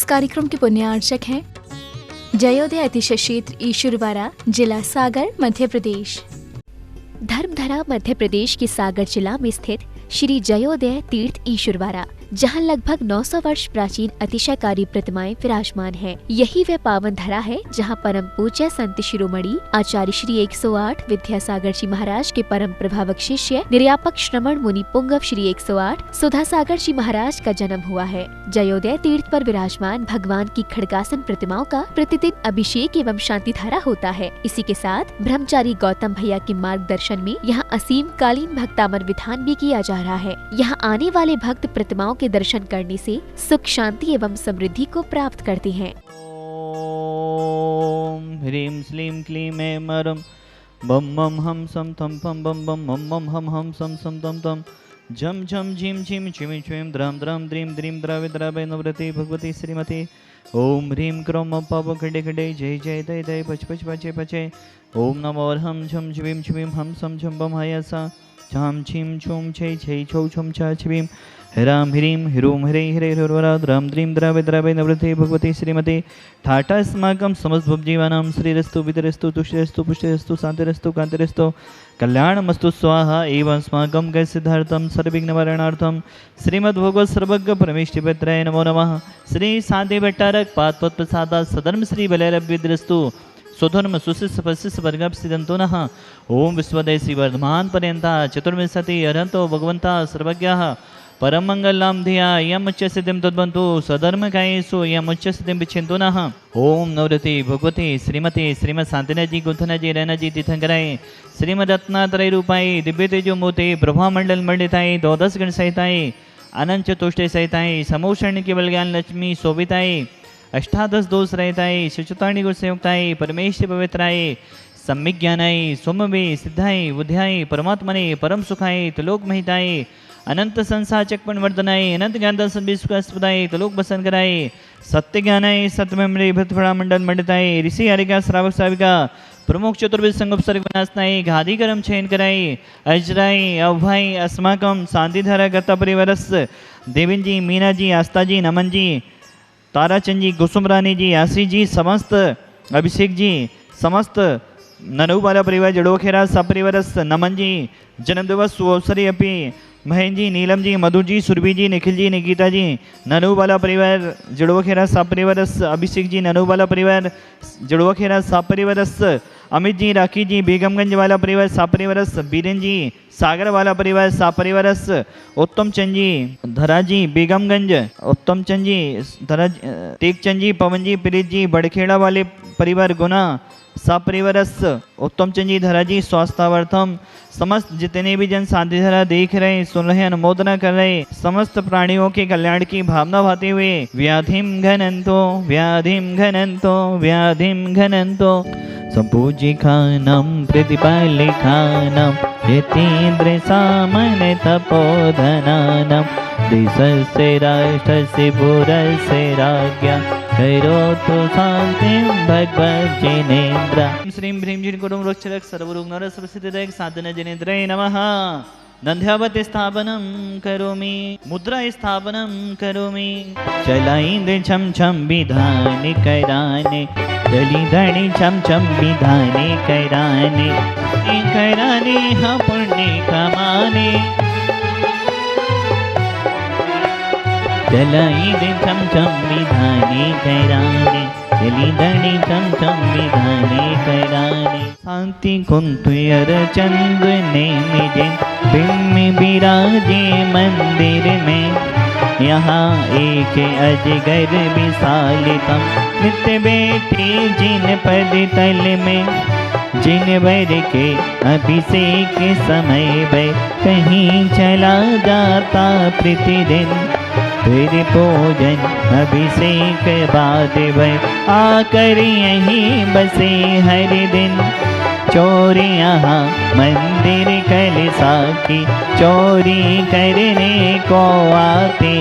इस कार्यक्रम के पुण्यार्चक हैं जयोदय अतिशय क्षेत्र ईश्वरवाड़ा, जिला सागर, मध्य प्रदेश। धर्मधरा मध्य प्रदेश के सागर जिला में स्थित श्री जयोदय तीर्थ ईश्वरवाड़ा, जहां लगभग 900 वर्ष प्राचीन अतिशयकारी प्रतिमाएं विराजमान हैं। यही वह पावन धरा है जहां परम पूज्य संत शिरोमणि आचार्य श्री 108 विद्यासागर जी महाराज के परम प्रभावक शिष्य निर्यापक श्रमण मुनि पुंगव श्री 108 सुधासागर जी महाराज का जन्म हुआ है। जयोदय तीर्थ पर विराजमान भगवान की खड़गासन प्रतिमाओं का प्रतिदिन अभिषेक एवं शांति धारा होता है। इसी के साथ ब्रह्मचारी गौतम भैया के मार्गदर्शन में यहाँ असीम कालीन भक्तामर विधान भी किया जा रहा है। यहाँ आने वाले भक्त प्रतिमाओं के दर्शन करने से सुख, शांति एवं समृद्धि को प्राप्त करते हैं। ओम ह्रीं श्लीं क्लीं ऐं मरं बम मम हम सम थम फम बम बम मम मम हम सम सम तम तम झम झम झिम झिम छिम छिम द्रम द्रम द्रीम द्रीम द्रावे द्रावे नवरति भगवती श्रीमती। ओम ह्रीं क्रोम पाप खडे खडे जय जय दय दय पच पच पचे पचे। ओम नमो हम झम झिम छिम हम सम झम बम हयसा छाम छिम छुम छे छे छौ छम छा छिम ह्राम ह्रीं ह्रूम हरे हरे हृवरा द्राम द्रीम द्रावे द्रावे नवृते भगवती श्रीमती। ठाटा अस्माकं समस्तभुवजीवानां श्रीरस्तु वितरस्तु तुष्टिरस्तु पुष्टिरस्तु शान्तिरस्तु कान्तिरस्तु कल्याणमस्तु स्वाहा एवं अस्माकं गैसिद्धार्थं सर्वविघ्ननिवारणार्थं श्रीमद्भगवत् सर्वज्ञ परमेष्ठिपत्राय नमो नमः। श्री शांति भट्टारक पादपद्मप्रसादात् सधर्म श्री बलैरव्यद्रस्तु स्वधर्म सुशिष्य पशिष्य वर्गप सिद्धंतो नः। ओम विश्वदय श्री वर्धमान पर्यंता चतुर्विंशति अरहंतो भगवंता सर्वज्ञः परम मंगलम धिया यम उच्च सिद्धिम तद्वंतु सधर्म कायेषु यम उच्च सिद्धिम विच्छिन्तो नः। ओम नवरति भगवती श्रीमती श्रीमद शांतिनाथ जी गुंथना जी रैना जी तीर्थंकराय श्रीमद रत्नात्रय रूपाई दिव्य तेजो मूर्ति प्रभा मंडल मंडिताई द्वादश गण सहिताई अनंत चतुष्टय सहिताई समोषण केवल ज्ञान लक्ष्मी शोभिताई अष्टादश दोष रहताई शिचुताणी गुण संयुक्ताई परमेश्वर पवित्राय सम्यक ज्ञानाय सोमवे सिद्धाय बुद्ध्याय परमात्मने परम सुखाय त्रिलोक महिताय अनंत संसार चक्पन वर्धनाय अनंत ज्ञान दर्शन विश्वास्पदाय त्रिलोक बसन कराय सत्य ज्ञानाय सत्यमेमरे भृतफड़ा मंडल मंडिताय ऋषि हरिका श्रावक श्राविका प्रमुख चतुर्विद संगोपसर्ग विनाशनाय घाधी करम छयन कराय अजराय अवभाई अस्माकम शांतिधारा गता परिवारस देवेन जी, मीना जी, आस्था जी, नमन जी, ताराचंद जी, कुसुम रानी जी, आशी जी, समस्त अभिषेक जी, समस्त ननुबाला परिवार जड़ोखेरा सपरिवारस नमन जी, जन्म दिवस सुअवसरी अपी महेंद्र जी, नीलम जी, मधुर जी, सुरभि जी, निखिल जी, निकिता जी, ननुबाला परिवार जड़ोखेरा सपरिवारस अभिषेक जी, ननुबाला परिवार जड़ोखेरा सपरिवारस अमित जी, राखी जी, बेगमगंज वाला परिवार सपरिवारस बीरेन जी, सागर वाला परिवार सपरिवारस उत्तम चंद जी, धरा जी, बेगमगंज उत्तम चंद जी, धरा टेकचंद जी, पवन जी, प्रीत जी, बड़खेड़ा वाले परिवार गुना सपरिवारस उत्तम चंद जी, धरा जी, स्वास्थ्यार्थम समस्त जितने भी जन शांति धारा देख रहे, सुन रहे, अनुमोदना कर रहे, समस्त प्राणियों के कल्याण की भावना भाते हुए व्याधिम घनंतो व्याधिम घनंतो व्याधिम घनंतो संपूजिखानां प्रतिपालिखानां यतीन्द्र सामन तपोधनानां देशस्य राष्ट्रस्य पुरस्य राज्ञा करोतु शान्तिं भगवज्जनेन्द्र। श्रीं ह्रीं जी कुरुं रोक्षरक सर्वरोगनरसवसिद्धदयक साधन जनेन्द्राय नमः। नंध्यावती स्थापनं करोमि मुद्रा स्थापनं करोमि चलाइंद छम छम विधाने कराने चली धनी छम छम विधाने कराने कराने हाँ पुण्य कमाने चलाइंद छम छम विधाने कराने चली धनी छम छम विधाने कराने शांति कुंतुयर चंद्र ने मिजे बिम्ब बिराजे मंदिर में यहाँ एक अजगर विशालितम नित्य बैठे जिन पद तल में जिन वर के अभिषेक समय वह कहीं चला जाता प्रतिदिन फिर पूजन अभिषेक बाद वह आकर यहीं बसे हर दिन चोरी यहाँ मंदिर कलसा की चोरी करने को आते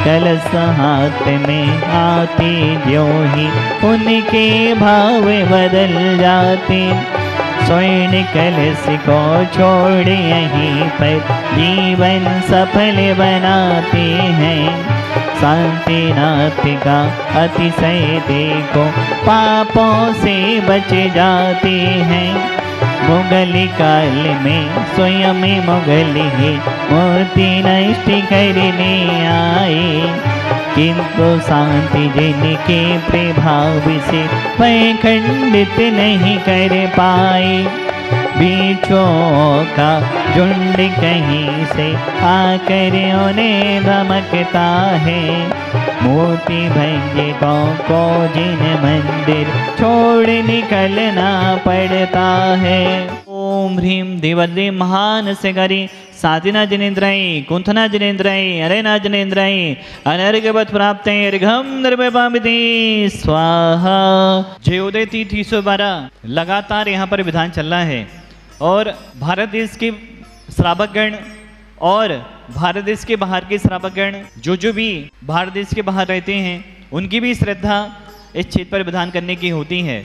कलश हाथ में आते जो ही उनके भाव बदल जाते स्वर्ण कलश को छोड़ यहीं पर जीवन सफल बनाते हैं शांतिनाथ का अतिशय देखो, पापों से बच जाते हैं। मुगल काल में स्वयं मुगल ही मूर्ति नष्ट करने आए, किंतु शांति जिनके प्रभाव से वह खंडित नहीं कर पाए। बीचों का झुंड कहीं से आकर उन्हें धमकता है, मूर्ति भंजकों को जिन मंदिर छोड़ निकलना पड़ता है। ओम ह्रीं देवद्री महान से करी सातिना जनेन्द्राय कुंथना जनेन्द्राय अरेना जनेन्द्राय अनर्घवत प्राप्त अर्घम निर्वपामिति स्वाहा। जयोदय तिथि 312 लगातार यहाँ पर विधान चल रहा है और भारत देश के श्रावकगण और भारत देश के बाहर के श्रावकगण जो भी भारत देश के बाहर रहते हैं उनकी भी श्रद्धा इस क्षेत्र पर विधान करने की होती है।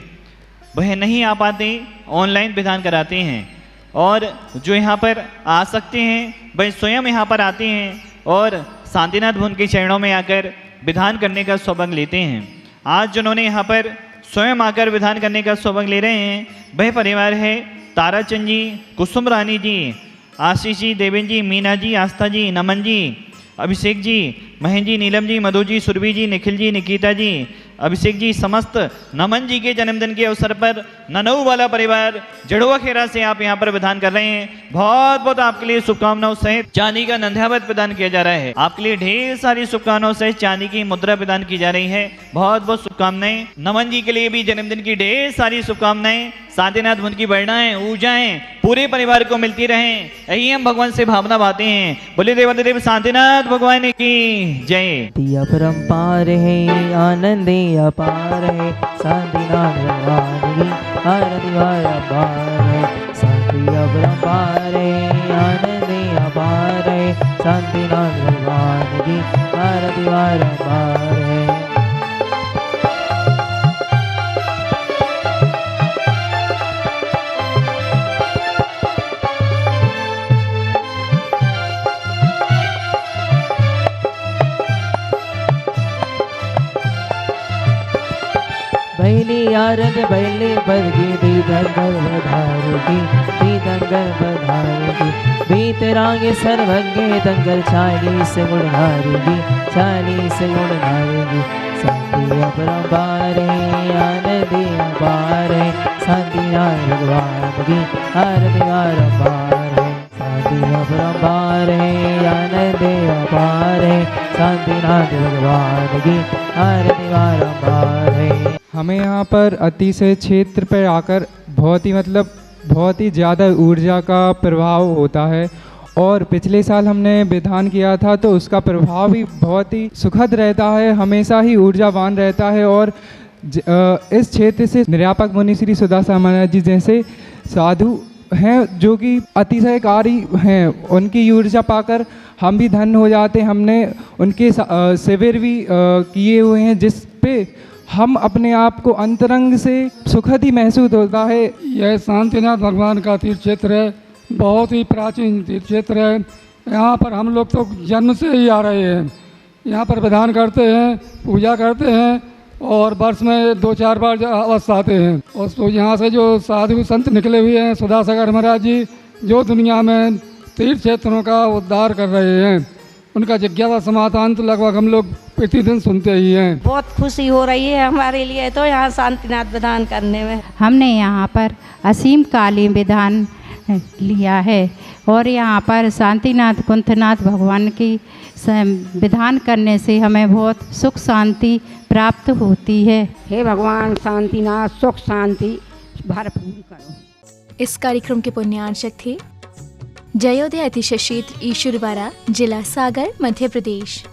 वह नहीं आ पाते, ऑनलाइन विधान कराते हैं और जो यहाँ पर आ सकते हैं वह स्वयं यहाँ पर आते हैं और शांतिनाथ भवन के चरणों में आकर विधान करने का सौभाग्य लेते हैं। आज जिन्होंने यहाँ पर स्वयं आकर विधान करने का सौभाग्य ले रहे हैं वह परिवार है ताराचंद जी, कुसुम रानी जी, आशीष जी, देवेन जी, मीना जी, आस्था जी, नमन जी, अभिषेक जी, महेंद्र जी, नीलम जी, मधु जी, सुरभि जी, निखिल जी, निकिता जी, अभिषेक जी, समस्त नमन जी के जन्मदिन के अवसर पर ननऊ वाला परिवार जड़ुआ खेरा से आप यहाँ पर विधान कर रहे हैं। बहुत बहुत आपके लिए शुभकामनाओं सहित चांदी का नंध्यावत प्रदान किया जा रहा है। आपके लिए ढेर सारी शुभकामनाओं सहित चांदी की मुद्रा प्रदान की जा रही है। बहुत बहुत शुभकामनाएं। नमन जी के लिए भी जन्मदिन की ढेर सारी शुभकामनाएं। शांतिनाथ भवन की वर्णाएं ऊर्जाएं पूरे परिवार को मिलती रहें, यही हम भगवान से भावना बातें हैं। बोले देवाधिदेव शांतिनाथ भगवान की जय। परम्पार है आनंद अपार है, शांतिनाथ भगवान की आरती बारंबार है। शांति अपरंपार है आनंद अपार है, शांतिनाथ भगवान की आरती बारंबार है। बैली आरग बैले बदगी दीदंगर बधारुगी, दीदंगर बधारुगी, बीतरांगे सर्वज्ञ दंगल 40 गुण हारुगी, 40 गुण हारुगी। शांति अपरंपार है आनंद अपार है, शांतिनाथ भगवान की आरती बारंबार है। शांति अपरंपार है आनंद अपार है, शांतिनाथ भगवान की आरती बारंबार है। हमें यहाँ पर अतिशय क्षेत्र पर आकर बहुत ही ज़्यादा ऊर्जा का प्रभाव होता है और पिछले साल हमने विधान किया था तो उसका प्रभाव भी बहुत ही सुखद रहता है, हमेशा ही ऊर्जावान रहता है। और इस क्षेत्र से निर्यापक मुनि श्री सुदासा महाराज जी जैसे साधु हैं जो कि अतिशयकारी हैं, उनकी ऊर्जा पाकर हम भी धन्य हो जाते हैं। हमने उनके शिविर भी किए हुए हैं जिस पे हम अपने आप को अंतरंग से सुखद ही महसूस होता है। यह शांतिनाथ भगवान का तीर्थ क्षेत्र है, बहुत ही प्राचीन तीर्थ क्षेत्र है। यहाँ पर हम लोग तो जन्म से ही आ रहे हैं, यहाँ पर विधान करते हैं, पूजा करते हैं और वर्ष में 2-4 बार अवश्य आते हैं। और तो यहाँ से जो साधु संत निकले हुए हैं सुदासागर महाराज जी, जो दुनिया में तीर्थ क्षेत्रों का उद्धार कर रहे हैं, उनका जिज्ञासा समाधान तो लगभग हम लोग प्रतिदिन सुनते ही हैं। बहुत खुशी हो रही है हमारे लिए तो यहाँ शांतिनाथ विधान करने में। हमने यहाँ पर असीम कालीन विधान लिया है और यहाँ पर शांतिनाथ कुंथनाथ भगवान की विधान करने से हमें बहुत सुख शांति प्राप्त होती है। हे भगवान शांतिनाथ सुख शांति भरपूर करो। इस कार्यक्रम के पुण्यार्चक थे जयोदय अतिशय क्षेत्र ईश्वरवाड़ा, जिला सागर, मध्य प्रदेश।